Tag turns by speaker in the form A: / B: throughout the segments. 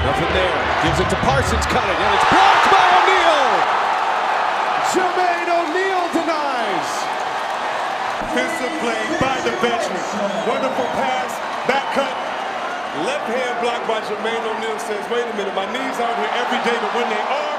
A: Nothing there. Gives it to Parsons, cut it, and it's blocked by O'Neal. Jermaine O'Neal denies.
B: Defensive play by the veteran. Wonderful pass, back cut. Left hand blocked by Jermaine O'Neal. Says, wait a minute, my knees aren't here every day, but when they are.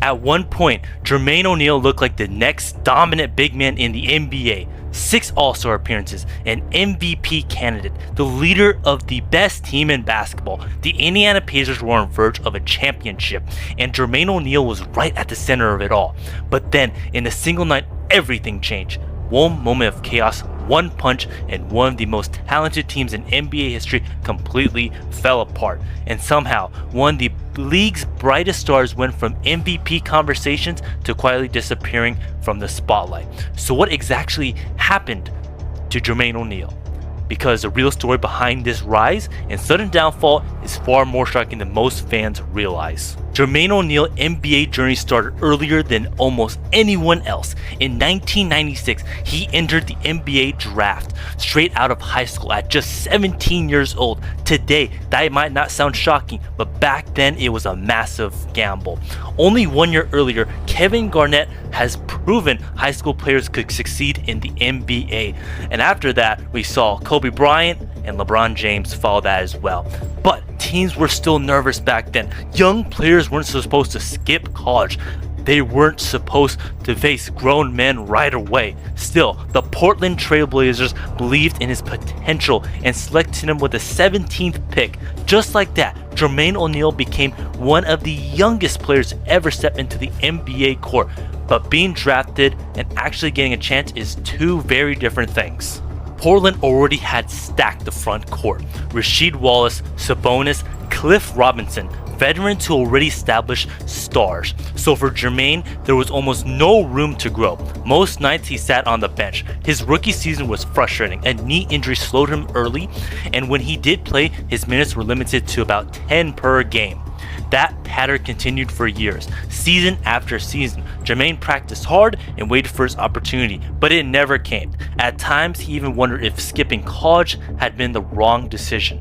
C: At one point, Jermaine O'Neal looked like the next dominant big man in the NBA. 6 All-Star appearances, an MVP candidate, the leader of the best team in basketball. The Indiana Pacers were on the verge of a championship, and Jermaine O'Neal was right at the center of it all. But then, in a single night, everything changed. One moment of chaos, one punch, and one of the most talented teams in NBA history completely fell apart. And somehow, one of the league's brightest stars went from MVP conversations to quietly disappearing from the spotlight. So what exactly happened to Jermaine O'Neal? Because the real story behind this rise and sudden downfall is far more shocking than most fans realize. Jermaine O'Neal's NBA journey started earlier than almost anyone else. In 1996, he entered the NBA draft straight out of high school at just 17 years old. Today, that might not sound shocking, but back then it was a massive gamble. Only 1 year earlier, Kevin Garnett has proven high school players could succeed in the NBA. And after that, we saw Kobe Bryant and LeBron James follow that as well. But teams were still nervous back then. Young players weren't supposed to skip college. They weren't supposed to face grown men right away. Still, the Portland Trail Blazers believed in his potential and selected him with the 17th pick. Just like that, Jermaine O'Neal became one of the youngest players to ever step into the NBA court. But being drafted and actually getting a chance is two very different things. Portland already had stacked the front court. Rasheed Wallace, Sabonis, Cliff Robinson, veterans who already established stars. So for Jermaine, there was almost no room to grow. Most nights he sat on the bench. His rookie season was frustrating. A knee injury slowed him early, and when he did play, his minutes were limited to about 10 per game. That pattern continued for years. Season after season, Jermaine practiced hard and waited for his opportunity, but it never came. At times, he even wondered if skipping college had been the wrong decision.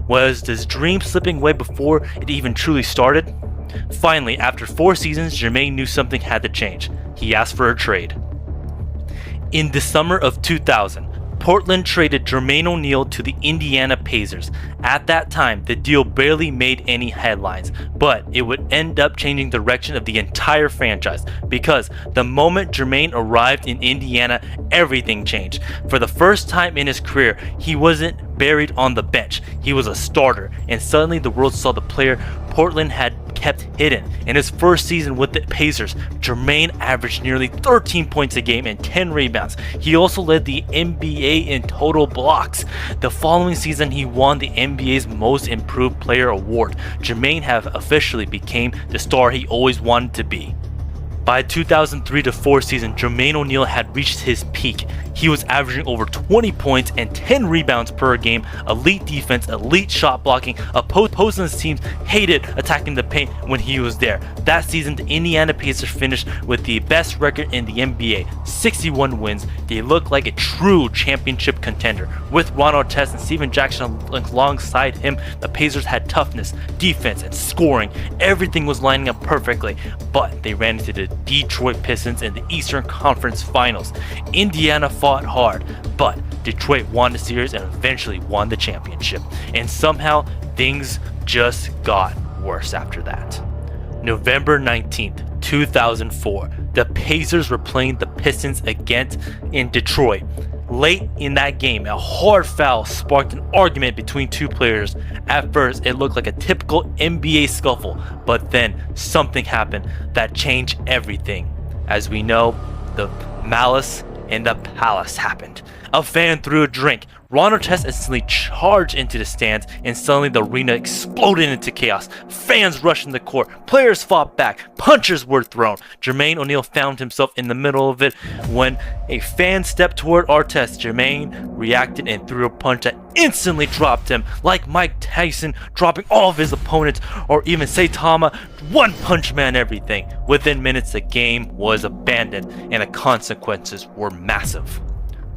C: Was his dream slipping away before it even truly started? Finally, after 4 seasons, Jermaine knew something had to change. He asked for a trade. In the summer of 2000, Portland traded Jermaine O'Neal to the Indiana Pacers. At that time, the deal barely made any headlines, but it would end up changing the direction of the entire franchise, because the moment Jermaine arrived in Indiana, everything changed. For the first time in his career, he wasn't buried on the bench. He was a starter, and suddenly the world saw the player Portland had kept hidden. In his first season with the Pacers, Jermaine averaged nearly 13 points a game and 10 rebounds. He also led the NBA in total blocks. The following season, he won the NBA's Most Improved Player award. Jermaine have officially became the star he always wanted to be. By 2003-04 season, Jermaine O'Neal had reached his peak. He was averaging over 20 points and 10 rebounds per game, elite defense, elite shot blocking. Opposing teams hated attacking the paint when he was there. That season, the Indiana Pacers finished with the best record in the NBA, 61 wins. They looked like a true championship contender. With Ron Artest and Steven Jackson alongside him, the Pacers had toughness, defense, and scoring. Everything was lining up perfectly, but they ran into the Detroit Pistons in the Eastern Conference Finals. Indiana fought hard, but Detroit won the series and eventually won the championship. And somehow, things just got worse after that. November 19th, 2004, the Pacers were playing the Pistons again in Detroit. Late in that game, a hard foul sparked an argument between two players. At first, it looked like a typical NBA scuffle, but then something happened that changed everything. As we know, the Malice in the Palace happened. A fan threw a drink. Ron Artest instantly charged into the stands, and suddenly the arena exploded into chaos. Fans rushed in the court, players fought back, punches were thrown. Jermaine O'Neal found himself in the middle of it when a fan stepped toward Artest. Jermaine reacted and threw a punch that instantly dropped him, like Mike Tyson dropping all of his opponents, or even Saitama, One Punch Man everything. Within minutes, the game was abandoned, and the consequences were massive.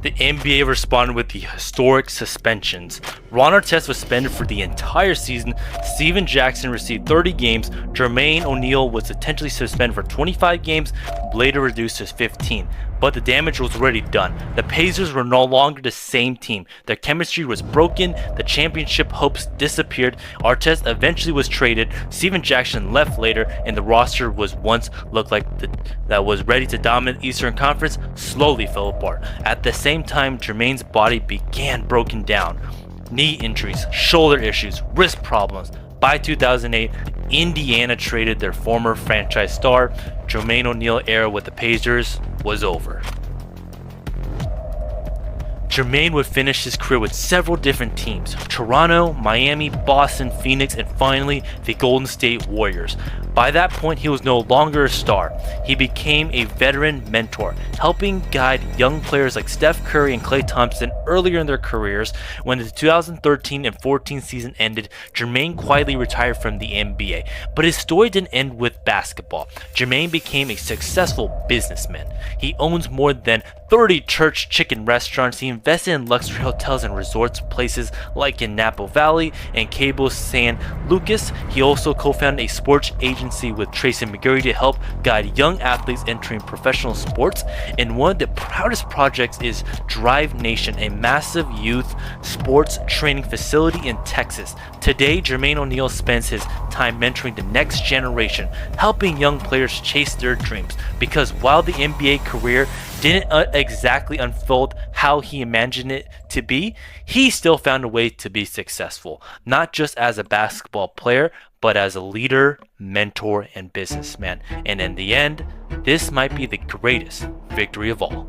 C: The NBA responded with the historic suspensions. Ron Artest was suspended for the entire season. Steven Jackson received 30 games. Jermaine O'Neal was potentially suspended for 25 games, later reduced to 15. But the damage was already done. The Pacers were no longer the same team. Their chemistry was broken. The championship hopes disappeared. Artest eventually was traded. Steven Jackson left later, and the roster was once looked like that was ready to dominate Eastern Conference slowly fell apart. At the same time, Jermaine's body began broken down. Knee injuries, shoulder issues, wrist problems. By 2008, Indiana traded their former franchise star. Jermaine O'Neal era with the Pacers was over. Jermaine would finish his career with several different teams: Toronto, Miami, Boston, Phoenix, and finally the Golden State Warriors. By that point, he was no longer a star. He became a veteran mentor, helping guide young players like Steph Curry and Klay Thompson earlier in their careers. When the 2013 and 14 season ended, Jermaine quietly retired from the NBA. But his story didn't end with basketball. Jermaine became a successful businessman. He owns more than 30 church chicken restaurants. He invested in luxury hotels and resorts places like in Napa Valley and Cabo San Lucas. He also co-founded a sports agency with Tracy McGarry to help guide young athletes entering professional sports. And one of the proudest projects is Drive Nation, a massive youth sports training facility in Texas. Today, Jermaine O'Neal spends his time mentoring the next generation, helping young players chase their dreams. Because while the NBA career didn't exactly unfold how he imagined it to be, he still found a way to be successful, not just as a basketball player, but as a leader, mentor, and businessman. And in the end, this might be the greatest victory of all.